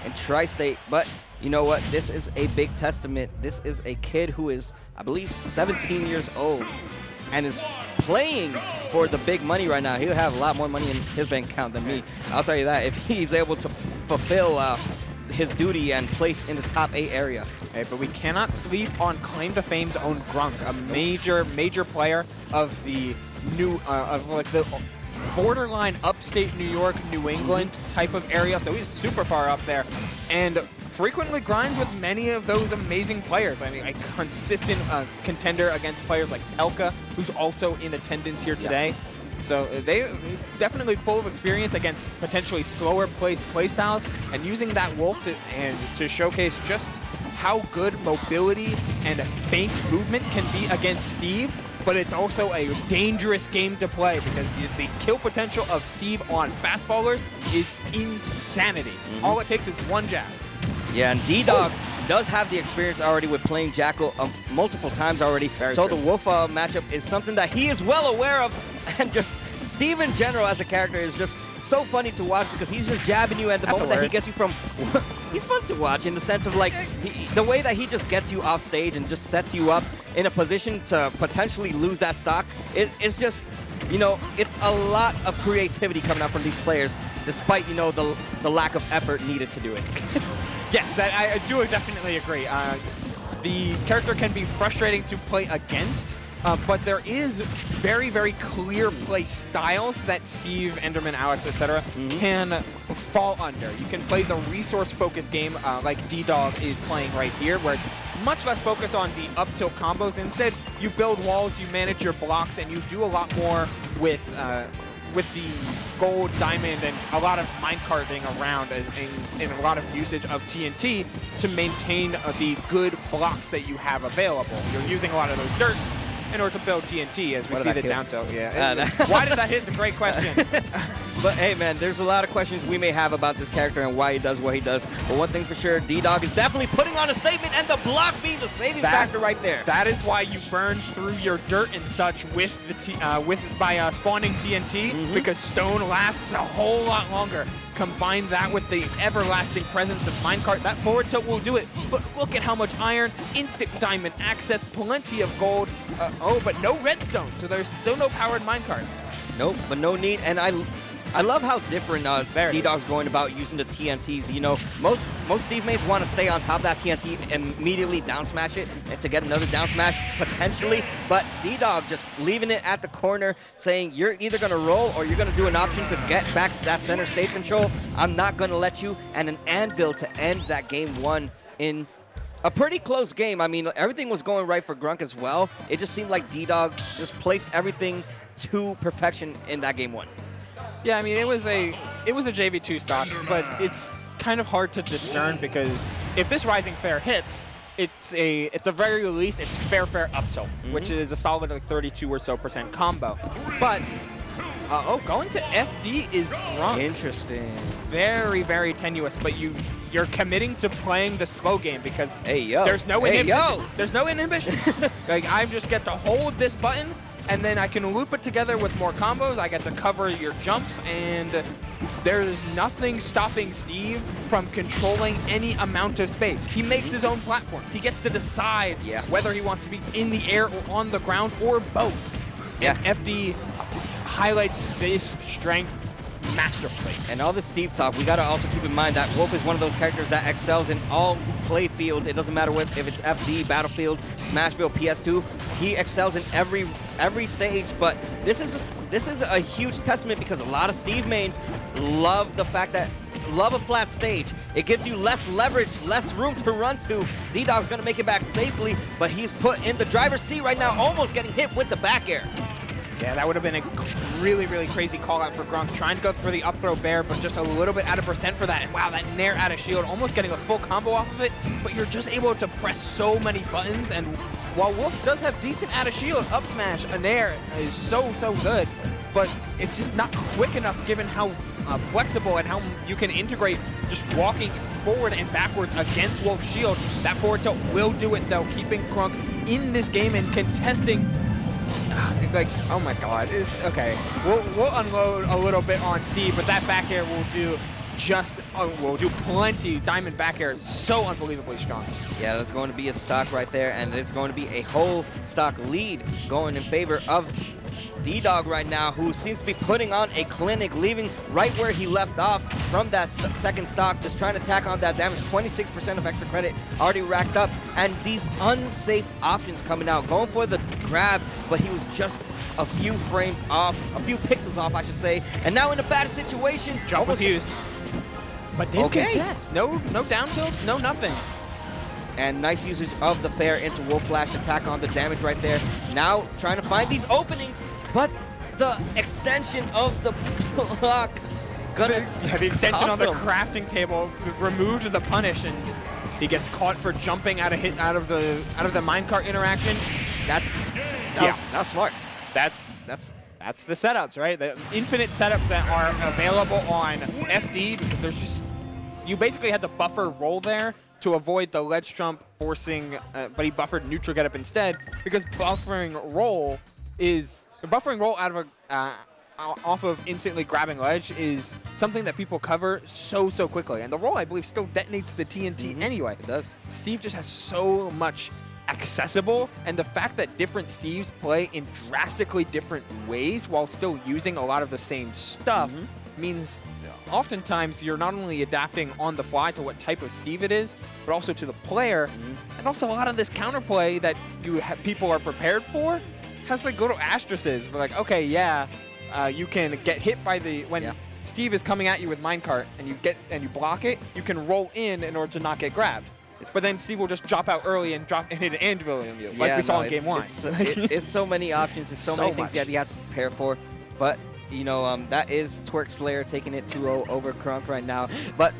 in Tri-State. But you know what? This is a big testament. This is a kid who is, I believe, 17 years old and is playing for the big money right now. He'll have a lot more money in his bank account than me. I'll tell you that, if he's able to fulfill his duty and place in the top 8 area. Hey, but we cannot sleep on Claim to Fame's own Grunk, a major player of the new, of like the borderline upstate New York, New England type of area. So he's super far up there, and frequently grinds with many of those amazing players. I mean, a consistent contender against players like Elka, who's also in attendance here today. Yeah. So they definitely full of experience against potentially slower placed playstyles, and using that Wolf to showcase just how good mobility and feint movement can be against Steve. But it's also a dangerous game to play because the kill potential of Steve on fast ballers is insanity. All it takes is one jab. Yeah, and DDog does have the experience already with playing Jackal multiple times already. So the Wolf matchup is something that he is well aware of. And just Steve in general as a character is just so funny to watch because he's just jabbing you at the moment that he gets you from... He's fun to watch in the sense of like the way that he just gets you off stage and just sets you up in a position to potentially lose that stock. It's just, you know, it's a lot of creativity coming out from these players despite, you know, the lack of effort needed to do it. Yes, that I do definitely agree. The character can be frustrating to play against, but there is very clear play styles that Steve, Enderman, Alex, etc. Can fall under. You can play the resource-focused game like DDog is playing right here, where it's much less focus on the up-tilt combos. Instead, you build walls, you manage your blocks, and you do a lot more with the gold, diamond, and a lot of minecarting around and a lot of usage of TNT to maintain the good blocks that you have available. You're using a lot of those dirt in order to build TNT, as we see the down tilt. Yeah. Why did that hit? It's a great question. But hey, man, there's a lot of questions we may have about this character and why he does what he does. But one thing's for sure, DDog is definitely putting on a statement, and the block being the saving factor right there. That is why you burn through your dirt and such with the by spawning TNT, because stone lasts a whole lot longer. Combine that with the everlasting presence of minecart, that forward tilt will do it. But look at how much iron, instant diamond access, plenty of gold. But no redstone, so there's still no powered minecart. Nope, but no need. And I love how different DDog's going about using the TNTs. You know, most Steve mates want to stay on top of that TNT and immediately down smash it and to get another down smash potentially. But DDog just leaving it at the corner, saying you're either going to roll or you're going to do an option to get back to that center stage control. I'm not going to let you. And an anvil to end that game 1 in a pretty close game. I mean, everything was going right for Grunk as well. It just seemed like DDog just placed everything to perfection in that game 1. Yeah, I mean, it was a JV2 stock, but it's kind of hard to discern because if this Rising Fair hits, at the very least, it's fair up tilt, which is a solid like 32% or so combo. But going to FD is Grunk. Interesting. Very tenuous, but you're committing to playing the slow game because there's no inhibition. There's no inhibition. Like, I just get to hold this button, and then I can loop it together with more combos. I get to cover your jumps, and there's nothing stopping Steve from controlling any amount of space. He makes his own platforms. He gets to decide whether he wants to be in the air or on the ground or both. And FD highlights this strength masterfully. And all the Steve talk, we got to also keep in mind that Wolf is one of those characters that excels in all play fields. It doesn't matter if it's FD, Battlefield, Smashville, PS2. He excels in every stage. But this is a huge testament because a lot of Steve mains love the fact that a flat stage. It gives you less leverage, less room to run to. DDog's going to make it back safely, but he's put in the driver's seat right now, almost getting hit with the back air. Yeah, that would have been a really crazy call out for Grunk. Trying to go for the up throw bear, but just a little bit out of percent for that. And wow, that nair out of shield, almost getting a full combo off of it. But you're just able to press so many buttons. And while Wolf does have decent out of shield, up smash, a nair is so good. But it's just not quick enough given how flexible and how you can integrate just walking forward and backwards against Wolf's shield. That forward tilt will do it though, keeping Grunk in this game and contesting. Like, oh my god, okay. We'll unload a little bit on Steve, but that back air will do just will do plenty. Diamond back air is so unbelievably strong. Yeah, that's going to be a stock right there, and it's going to be a whole stock lead going in favor of DDog right now, who seems to be putting on a clinic, leaving right where he left off from that second stock, just trying to tack on that damage. 26% of extra credit already racked up, and these unsafe options coming out, going for the grab, but he was just a few frames off, a few pixels off, I should say, and now in a bad situation. Jump was used, but didn't Okay. contest. No down tilts, no nothing. And nice usage of the fair into Wolf Flash attack on the damage right there. Now trying to find these openings, but the extension of the block gonna the extension on the cost him. crafting table removed the punish, and he gets caught for jumping out of the minecart interaction. That's smart. That's the setups, right? The infinite setups that are available on FD, because there's just, you basically had to buffer roll there to avoid the ledge jump forcing, but he buffered neutral get up instead, because buffering roll out of off of instantly grabbing ledge is something that people cover so quickly, and the roll, I believe, still detonates the TNT anyway. It does. Steve just has so much accessible, and the fact that different Steves play in drastically different ways while still using a lot of the same stuff means oftentimes you're not only adapting on the fly to what type of Steve it is, but also to the player, and also a lot of this counterplay that people are prepared for has like little asterisks, like, okay, yeah, you can get hit by when Steve is coming at you with minecart and you block it, you can roll in order to not get grabbed. But then Steve will just drop out early and hit an anvil on you, like we saw in game 1. It's so many options, it's so many things that you have to prepare for. But, you know, that is Twerk Slayer taking it 2-0 over Grunk right now. But